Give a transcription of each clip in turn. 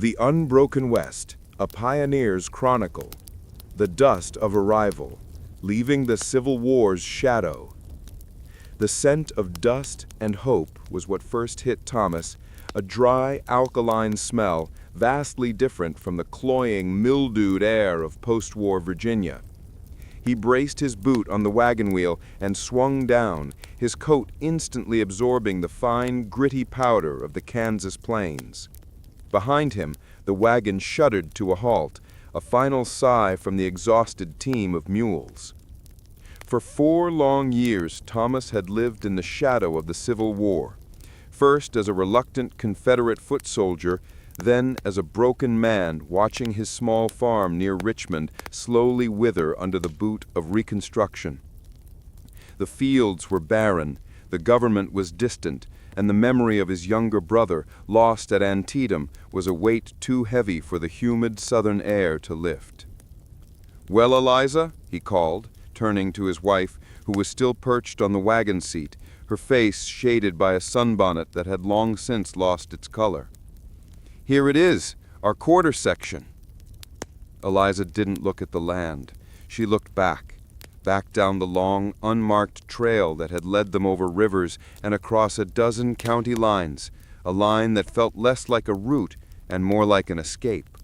The Unbroken West, a Pioneer's Chronicle. The dust of arrival, leaving the Civil War's shadow. The scent of dust and hope was what first hit Thomas, a dry, alkaline smell vastly different from the cloying, mildewed air of post-war Virginia. He braced his boot on the wagon wheel and swung down, his coat instantly absorbing the fine, gritty powder of the Kansas plains. Behind him, the wagon shuddered to a halt, a final sigh from the exhausted team of mules. For 4 long years, Thomas had lived in the shadow of the Civil War, first as a reluctant Confederate foot soldier, then as a broken man watching his small farm near Richmond slowly wither under the boot of Reconstruction. The fields were barren, the government was distant, and the memory of his younger brother, lost at Antietam, was a weight too heavy for the humid southern air to lift. "Well, Eliza?" he called, turning to his wife, who was still perched on the wagon seat, her face shaded by a sunbonnet that had long since lost its color. "Here it is, our quarter section." Eliza didn't look at the land. She looked back down the long, unmarked trail that had led them over rivers and across a dozen county lines, a line that felt less like a route and more like an escape.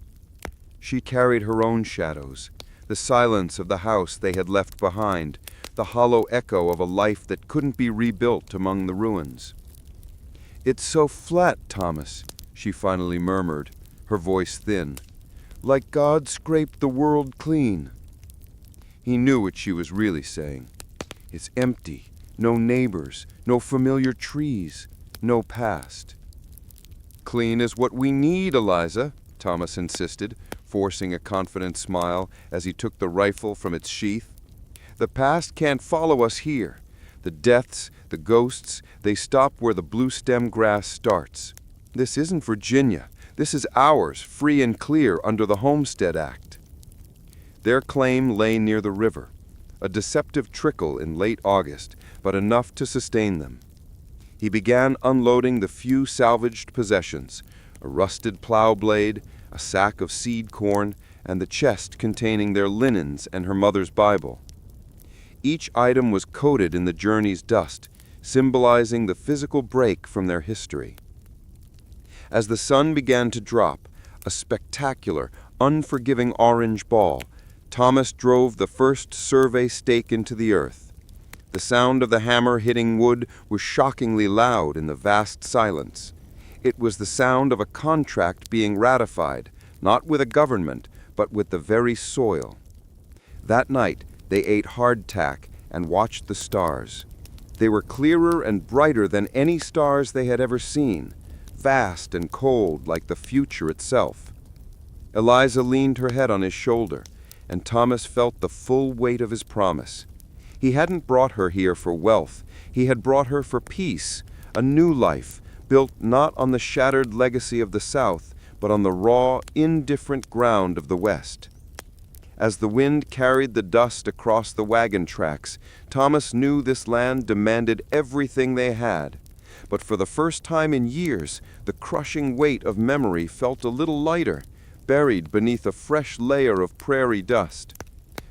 She carried her own shadows, the silence of the house they had left behind, the hollow echo of a life that couldn't be rebuilt among the ruins. "It's so flat, Thomas," she finally murmured, her voice thin, "like God scraped the world clean." He knew what she was really saying. It's empty, no neighbors, no familiar trees, no past. "Clean is what we need, Eliza," Thomas insisted, forcing a confident smile as he took the rifle from its sheath. "The past can't follow us here. The deaths, the ghosts, they stop where the blue stem grass starts. This isn't Virginia. This is ours, free and clear under the Homestead Act." Their claim lay near the river, a deceptive trickle in late August, but enough to sustain them. He began unloading the few salvaged possessions, a rusted plow blade, a sack of seed corn, and the chest containing their linens and her mother's Bible. Each item was coated in the journey's dust, symbolizing the physical break from their history. As the sun began to drop, a spectacular, unforgiving orange ball, Thomas drove the first survey stake into the earth. The sound of the hammer hitting wood was shockingly loud in the vast silence. It was the sound of a contract being ratified, not with a government, but with the very soil. That night, they ate hardtack and watched the stars. They were clearer and brighter than any stars they had ever seen, vast and cold like the future itself. Eliza leaned her head on his shoulder, and Thomas felt the full weight of his promise. He hadn't brought her here for wealth. He had brought her for peace, a new life, built not on the shattered legacy of the South, but on the raw, indifferent ground of the West. As the wind carried the dust across the wagon tracks, Thomas knew this land demanded everything they had. But for the first time in years, the crushing weight of memory felt a little lighter, buried beneath a fresh layer of prairie dust.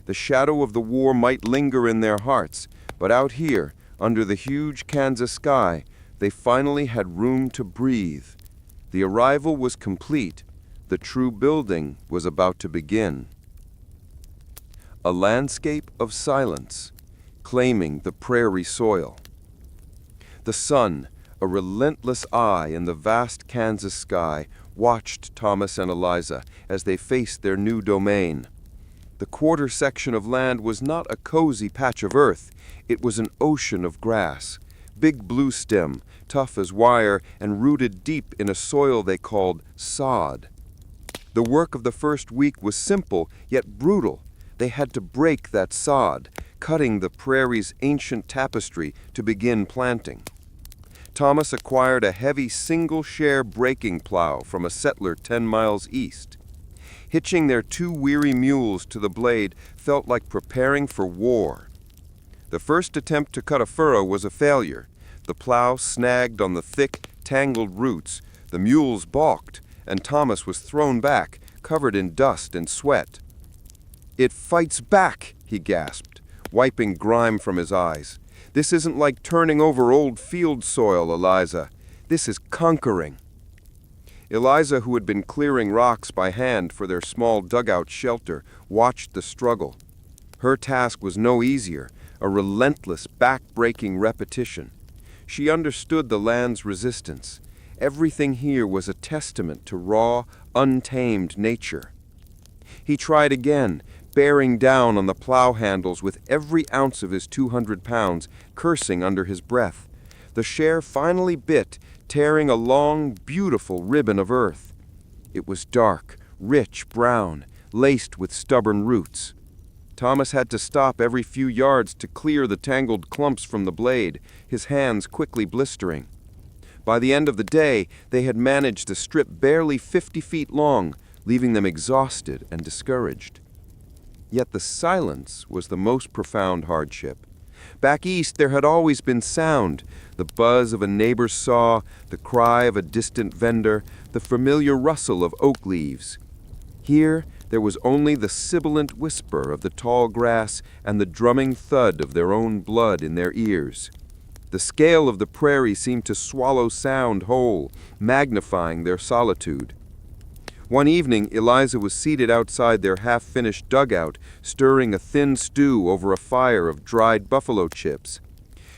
The shadow of the war might linger in their hearts, but out here, under the huge Kansas sky, they finally had room to breathe. The arrival was complete. The true building was about to begin. A landscape of silence, claiming the prairie soil. The sun, a relentless eye in the vast Kansas sky, watched Thomas and Eliza as they faced their new domain. The quarter section of land was not a cozy patch of earth. It was an ocean of grass, big blue stem, tough as wire and rooted deep in a soil they called sod. The work of the first week was simple yet brutal. They had to break that sod, cutting the prairie's ancient tapestry to begin planting. Thomas acquired a heavy single-share breaking plow from a settler 10 miles east. Hitching their 2 weary mules to the blade felt like preparing for war. The first attempt to cut a furrow was a failure. The plow snagged on the thick, tangled roots, the mules balked, and Thomas was thrown back, covered in dust and sweat. "It fights back," he gasped, wiping grime from his eyes. "This isn't like turning over old field soil, Eliza. This is conquering." Eliza, who had been clearing rocks by hand for their small dugout shelter, watched the struggle. Her task was no easier, a relentless, back-breaking repetition. She understood the land's resistance. Everything here was a testament to raw, untamed nature. He tried again, bearing down on the plow handles with every ounce of his 200 pounds, cursing under his breath. The share finally bit, tearing a long, beautiful ribbon of earth. It was dark, rich brown, laced with stubborn roots. Thomas had to stop every few yards to clear the tangled clumps from the blade, his hands quickly blistering. By the end of the day, they had managed a strip barely 50 feet long, leaving them exhausted and discouraged. Yet the silence was the most profound hardship. Back east there had always been sound, the buzz of a neighbor's saw, the cry of a distant vendor, the familiar rustle of oak leaves. Here there was only the sibilant whisper of the tall grass and the drumming thud of their own blood in their ears. The scale of the prairie seemed to swallow sound whole, magnifying their solitude. One evening, Eliza was seated outside their half-finished dugout, stirring a thin stew over a fire of dried buffalo chips.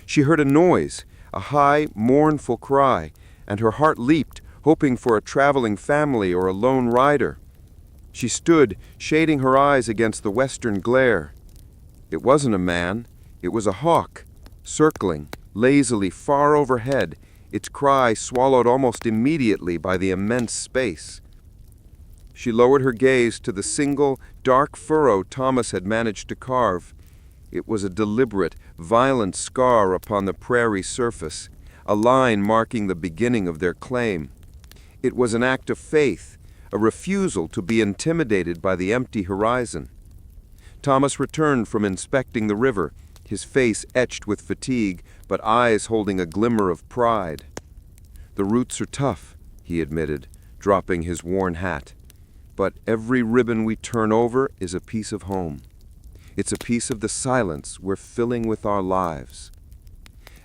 She heard a noise, a high, mournful cry, and her heart leaped, hoping for a traveling family or a lone rider. She stood, shading her eyes against the western glare. It wasn't a man, it was a hawk, circling, lazily far overhead, its cry swallowed almost immediately by the immense space. She lowered her gaze to the single, dark furrow Thomas had managed to carve. It was a deliberate, violent scar upon the prairie surface, a line marking the beginning of their claim. It was an act of faith, a refusal to be intimidated by the empty horizon. Thomas returned from inspecting the river, his face etched with fatigue, but eyes holding a glimmer of pride. "The roots are tough," he admitted, dropping his worn hat. "But every ribbon we turn over is a piece of home. It's a piece of the silence we're filling with our lives."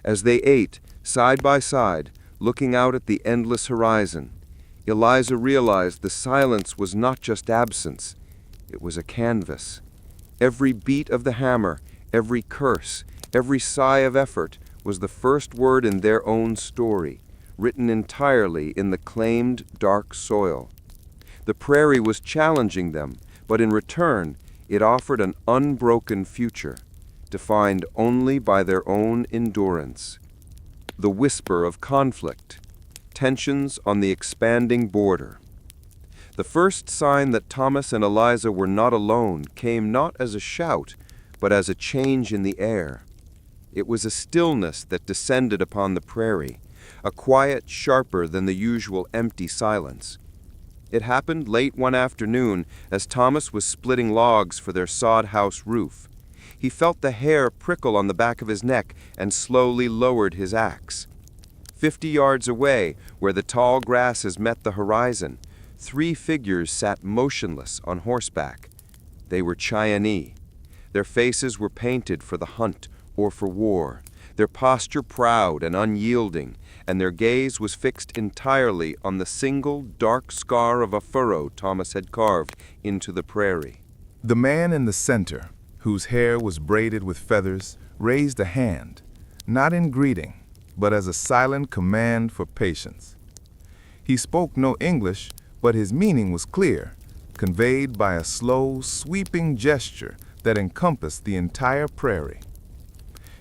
As they ate, side by side, looking out at the endless horizon, Eliza realized the silence was not just absence, it was a canvas. Every beat of the hammer, every curse, every sigh of effort was the first word in their own story, written entirely in the claimed dark soil. The prairie was challenging them, but in return, it offered an unbroken future, defined only by their own endurance. The whisper of conflict, tensions on the expanding border. The first sign that Thomas and Eliza were not alone came not as a shout, but as a change in the air. It was a stillness that descended upon the prairie, a quiet sharper than the usual empty silence. It happened late one afternoon as Thomas was splitting logs for their sod house roof. He felt the hair prickle on the back of his neck and slowly lowered his axe. 50 yards away, where the tall grasses met the horizon, 3 figures sat motionless on horseback. They were Cheyenne. Their faces were painted for the hunt or for war, their posture proud and unyielding, and their gaze was fixed entirely on the single dark scar of a furrow Thomas had carved into the prairie. The man in the center, whose hair was braided with feathers, raised a hand, not in greeting, but as a silent command for patience. He spoke no English, but his meaning was clear, conveyed by a slow, sweeping gesture that encompassed the entire prairie.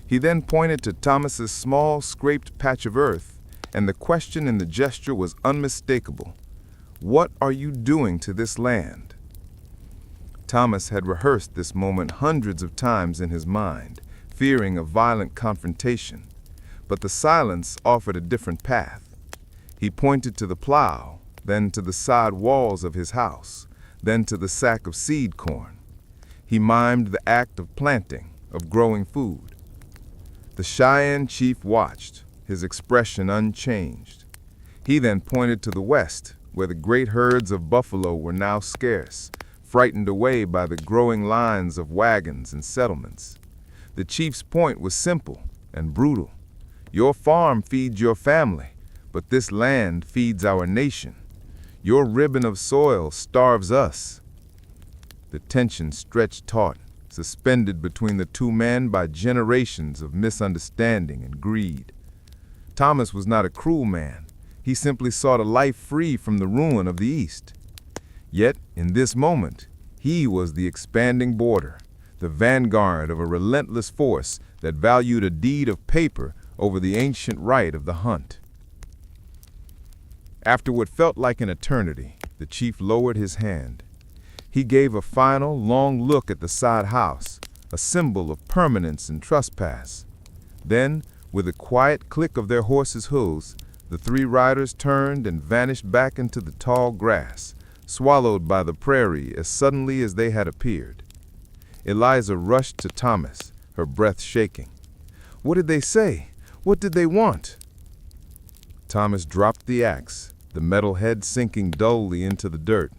He then pointed to Thomas's small, scraped patch of earth, and the question in the gesture was unmistakable. "What are you doing to this land?" Thomas had rehearsed this moment hundreds of times in his mind, fearing a violent confrontation, but the silence offered a different path. He pointed to the plow, then to the side walls of his house, then to the sack of seed corn. He mimed the act of planting, of growing food. The Cheyenne chief watched, his expression unchanged. He then pointed to the west, where the great herds of buffalo were now scarce, frightened away by the growing lines of wagons and settlements. The chief's point was simple and brutal. Your farm feeds your family, but this land feeds our nation. Your ribbon of soil starves us. The tension stretched taut, suspended between the two men by generations of misunderstanding and greed. Thomas was not a cruel man. He simply sought a life free from the ruin of the East. Yet, in this moment, he was the expanding border, the vanguard of a relentless force that valued a deed of paper over the ancient right of the hunt. After what felt like an eternity, the chief lowered his hand. He gave a final, long look at the sod house, a symbol of permanence and trespass. Then, with a quiet click of their horses' hooves, the three riders turned and vanished back into the tall grass, swallowed by the prairie as suddenly as they had appeared. Eliza rushed to Thomas, her breath shaking. "What did they say? What did they want?" Thomas dropped the axe, the metal head sinking dully into the dirt.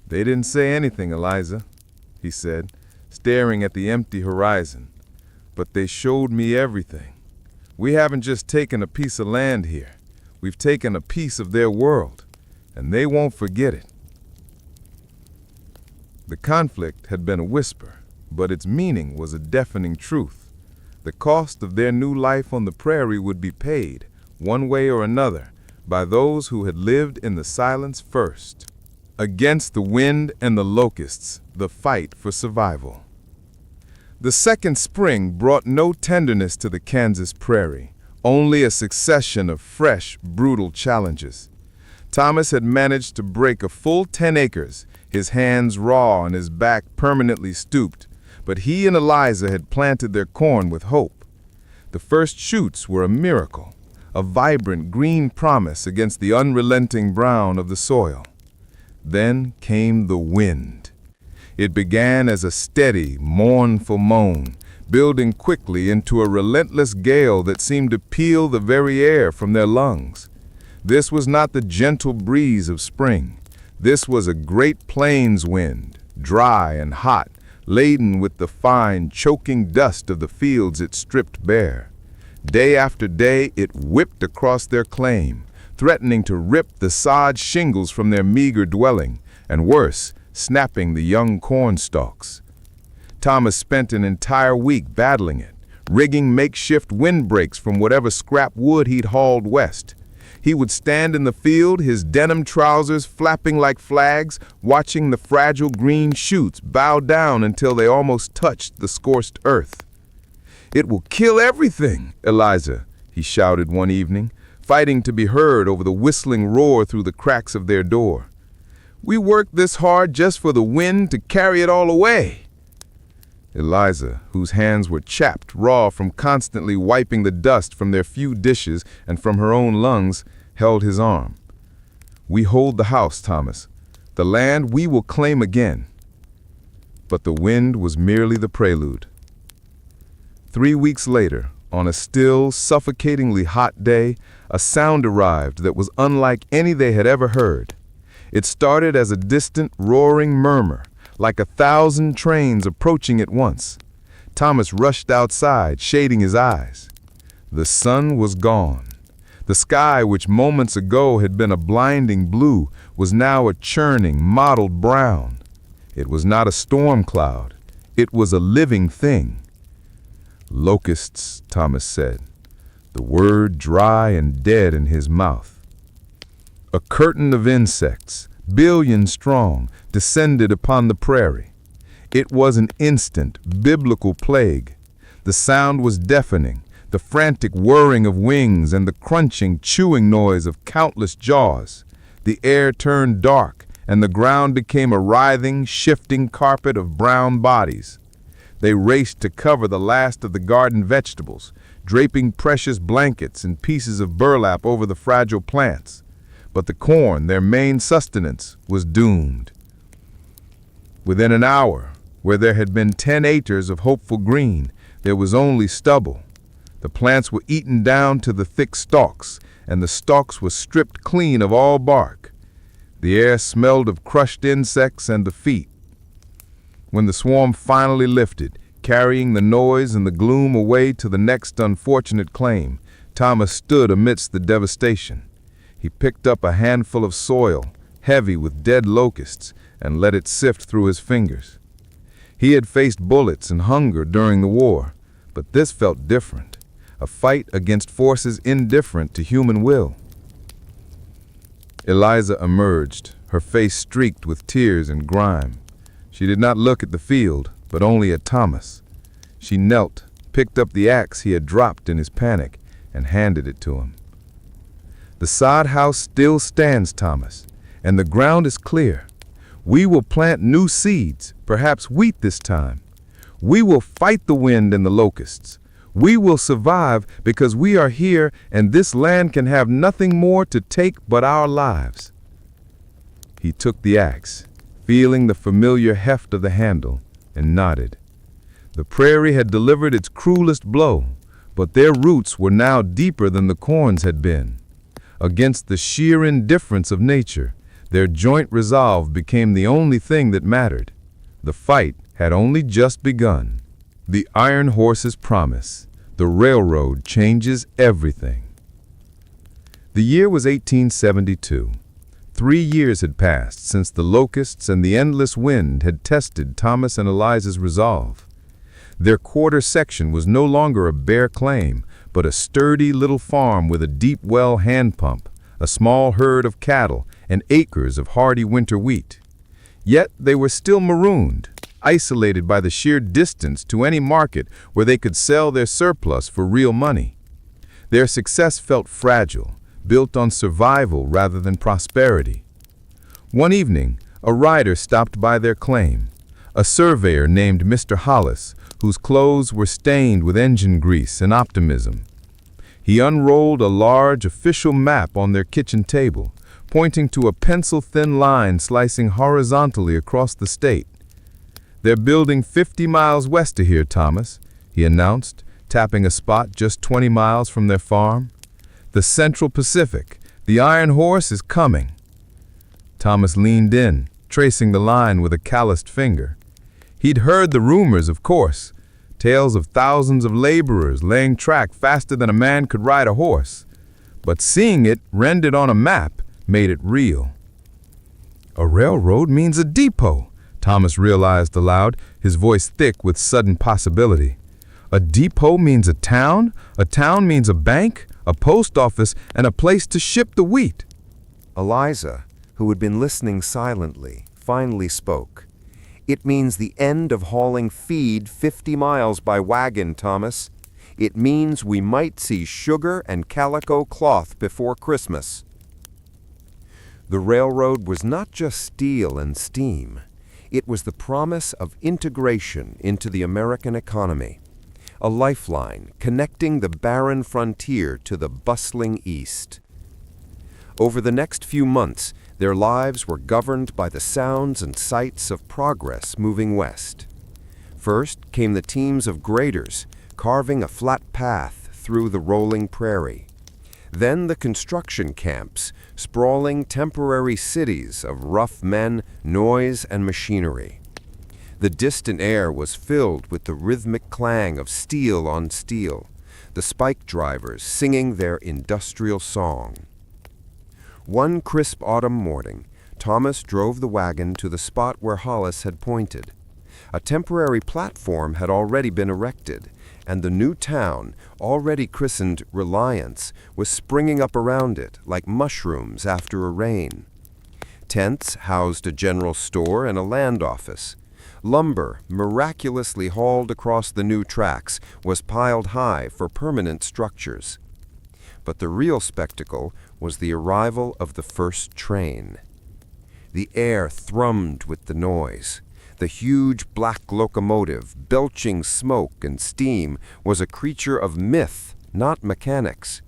"They didn't say anything, Eliza," he said, staring at the empty horizon. "But they showed me everything. We haven't just taken a piece of land here. We've taken a piece of their world, and they won't forget it." The conflict had been a whisper, but its meaning was a deafening truth. The cost of their new life on the prairie would be paid, one way or another, by those who had lived in the silence first. Against the wind and the locusts, the fight for survival. The second spring brought no tenderness to the Kansas prairie, only a succession of fresh, brutal challenges. Thomas had managed to break a full 10 acres, his hands raw and his back permanently stooped, but he and Eliza had planted their corn with hope. The first shoots were a miracle, a vibrant green promise against the unrelenting brown of the soil. Then came the wind. It began as a steady, mournful moan, building quickly into a relentless gale that seemed to peel the very air from their lungs. This was not the gentle breeze of spring. This was a great plains wind, dry and hot, laden with the fine, choking dust of the fields it stripped bare. Day after day, it whipped across their claim, threatening to rip the sod shingles from their meager dwelling, and worse, snapping the young corn stalks. Thomas spent an entire week battling it, rigging makeshift windbreaks from whatever scrap wood he'd hauled west. He would stand in the field, his denim trousers flapping like flags, watching the fragile green shoots bow down until they almost touched the scorched earth. "It will kill everything, Eliza," he shouted one evening, fighting to be heard over the whistling roar through the cracks of their door. "We worked this hard just for the wind to carry it all away." Eliza, whose hands were chapped raw from constantly wiping the dust from their few dishes and from her own lungs, held his arm. "We hold the house, Thomas. The land we will claim again." But the wind was merely the prelude. 3 weeks later, on a still, suffocatingly hot day, a sound arrived that was unlike any they had ever heard. It started as a distant, roaring murmur, like 1,000 trains approaching at once. Thomas rushed outside, shading his eyes. The sun was gone. The sky, which moments ago had been a blinding blue, was now a churning, mottled brown. It was not a storm cloud. It was a living thing. "Locusts," Thomas said, the word dry and dead in his mouth. A curtain of insects, billions strong, descended upon the prairie. It was an instant, biblical plague. The sound was deafening, the frantic whirring of wings and the crunching, chewing noise of countless jaws. The air turned dark, and the ground became a writhing, shifting carpet of brown bodies. They raced to cover the last of the garden vegetables, draping precious blankets and pieces of burlap over the fragile plants. But the corn, their main sustenance, was doomed. Within an hour, where there had been 10 acres of hopeful green, there was only stubble. The plants were eaten down to the thick stalks, and the stalks were stripped clean of all bark. The air smelled of crushed insects and defeat. When the swarm finally lifted, carrying the noise and the gloom away to the next unfortunate claim, Thomas stood amidst the devastation. He picked up a handful of soil, heavy with dead locusts, and let it sift through his fingers. He had faced bullets and hunger during the war, but this felt different, a fight against forces indifferent to human will. Eliza emerged, her face streaked with tears and grime. She did not look at the field, but only at Thomas. She knelt, picked up the axe he had dropped in his panic, and handed it to him. The sod house still stands, Thomas, and the ground is clear. We will plant new seeds, perhaps wheat this time. We will fight the wind and the locusts. We will survive because we are here, and this land can have nothing more to take but our lives. He took the axe, feeling the familiar heft of the handle, and nodded. The prairie had delivered its cruelest blow, but their roots were now deeper than the corn's had been. Against the sheer indifference of nature, their joint resolve became the only thing that mattered. The fight had only just begun. The iron horse's promise. The railroad changes everything. The year was 1872. 3 years had passed since the locusts and the endless wind had tested Thomas and Eliza's resolve. Their quarter section was no longer a bare claim, but a sturdy little farm with a deep well hand pump, a small herd of cattle, and acres of hardy winter wheat. Yet they were still marooned, isolated by the sheer distance to any market where they could sell their surplus for real money. Their success felt fragile, built on survival rather than prosperity. One evening, a rider stopped by their claim, a surveyor named Mr. Hollis, whose clothes were stained with engine grease and optimism. He unrolled a large official map on their kitchen table, pointing to a pencil-thin line slicing horizontally across the state. "They're building 50 miles west of here, Thomas," he announced, tapping a spot just 20 miles from their farm. "The Central Pacific. The Iron Horse is coming." Thomas leaned in, tracing the line with a calloused finger. He'd heard the rumors, of course, tales of thousands of laborers laying track faster than a man could ride a horse. But seeing it rendered on a map made it real. "A railroad means a depot," Thomas realized aloud, his voice thick with sudden possibility. "A depot means a town means a bank, a post office, and a place to ship the wheat." Eliza, who had been listening silently, finally spoke. "It means the end of hauling feed 50 miles by wagon, Thomas. It means we might see sugar and calico cloth before Christmas." The railroad was not just steel and steam. It was the promise of integration into the American economy, a lifeline connecting the barren frontier to the bustling East. Over the next few months, their lives were governed by the sounds and sights of progress moving west. First came the teams of graders, carving a flat path through the rolling prairie. Then the construction camps, sprawling temporary cities of rough men, noise, and machinery. The distant air was filled with the rhythmic clang of steel on steel, the spike drivers singing their industrial song. One crisp autumn morning, Thomas drove the wagon to the spot where Hollis had pointed. A temporary platform had already been erected, and the new town, already christened Reliance, was springing up around it like mushrooms after a rain. Tents housed a general store and a land office. Lumber, miraculously hauled across the new tracks, was piled high for permanent structures. But the real spectacle was the arrival of the first train. The air thrummed with the noise. The huge black locomotive, belching smoke and steam, was a creature of myth, not mechanics.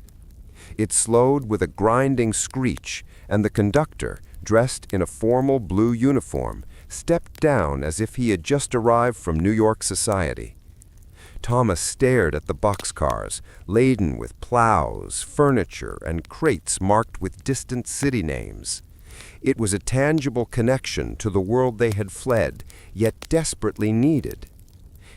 It slowed with a grinding screech, and the conductor, dressed in a formal blue uniform, stepped down as if he had just arrived from New York society. Thomas stared at the boxcars, laden with plows, furniture, and crates marked with distant city names. It was a tangible connection to the world they had fled, yet desperately needed.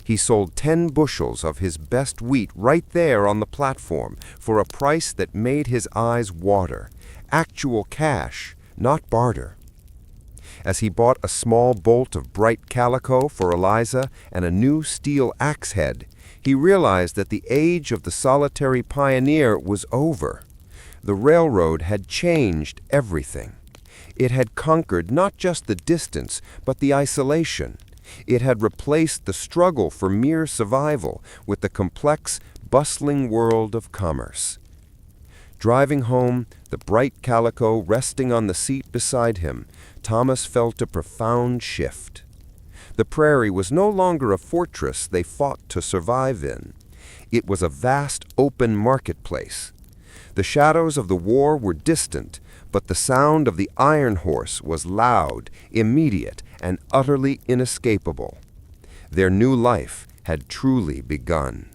He sold 10 bushels of his best wheat right there on the platform for a price that made his eyes water. Actual cash, not barter. As he bought a small bolt of bright calico for Eliza and a new steel axe head, he realized that the age of the solitary pioneer was over. The railroad had changed everything. It had conquered not just the distance, but the isolation. It had replaced the struggle for mere survival with the complex, bustling world of commerce. Driving home, the bright calico resting on the seat beside him, Thomas felt a profound shift. The prairie was no longer a fortress they fought to survive in. It was a vast, open marketplace. The shadows of the war were distant, but the sound of the iron horse was loud, immediate, and utterly inescapable. Their new life had truly begun.